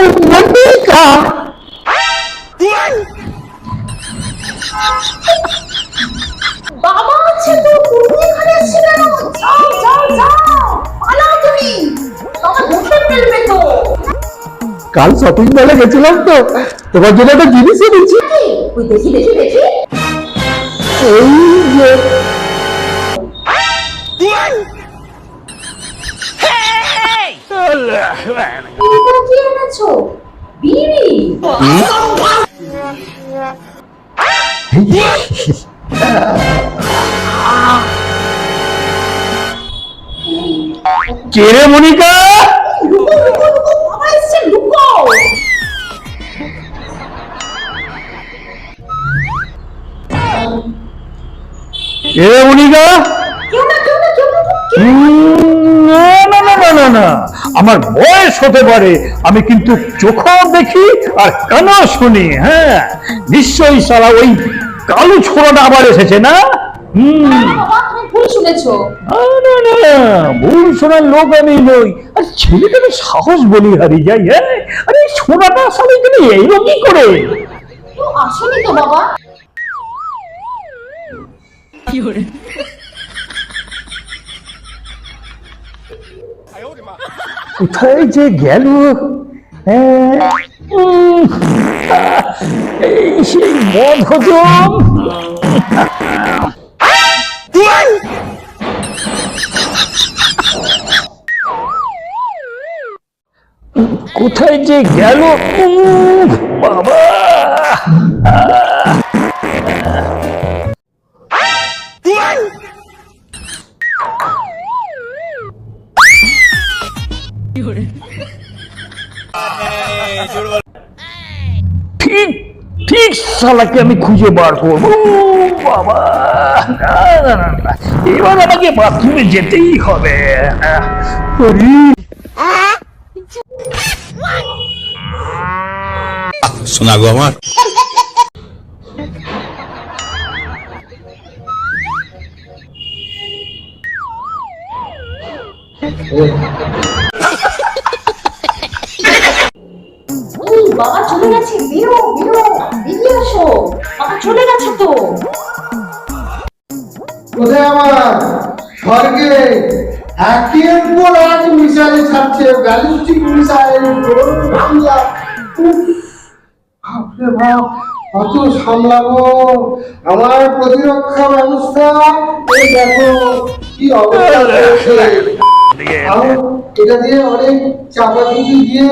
মনিকা বাবা আছে তো, তুমি এখানে আসছো কেন? যাও যাও যাও, পালাও তুমি, বাবা ধরতে ফেলবে তো। কাল শপিং মলে গেছিলাম তো, তোমার জন্য একটা জিনিস এনেছি। ওই দেখি দেখি দেখি, এই যে এটা কি এনেছো? বিড়ি? কে রে মনিকা? লুকো লুকো লুকো, বাবা এসছে, লুকো। কে রে মনিকা? কেউ না কেউ না কেউ না, না না না না না না, আমার বয়স হতে পারে, আমি কিন্তু চোখও দেখি আর কানও শুনি। হ্যাঁ, নিশ্চয়ই সারা ওই কালো ছোড়াটা আবার এসেছে না? না না বাবা, তুমি ভুল শুনেছো। না না না, ভুল শোনার লোক আমি নই। আর ছেলেটাকে সাহস বলি হারিয়ে যাই। হ্যাঁ, আরে ছোড়াটা আসলে তুমি এইরকমই করে। তো আসেনি তো বাবা। কোথায় যে গেল? এই সেই মদ হজম। কোথায় যে গেল বাবা? ঠিক ঠিক শালাকে আমি খুঁজে বার করবো বাবা। না না না না, এবার আমাকে বাথরুমে যেতেই হবে। শোনা গো আমার। এই বাবা চলে গেছে, বেরো বেরো, বেরিয়ে আসো, বাবা চলে গেছে তো। কোথায় আমার স্বর্গে একের পর এক মিসাইল ছাড়ছে, ব্যালিস্টিক মিসাইল, ড্রোন হামলা। বাপরে বাপ, কত সামলাবো আমার প্রতিরক্ষা ব্যবস্থা। এই দেখো কি অবস্থা হয়েছে। এটা দিয়ে অনেক চাপাচুপি দিয়ে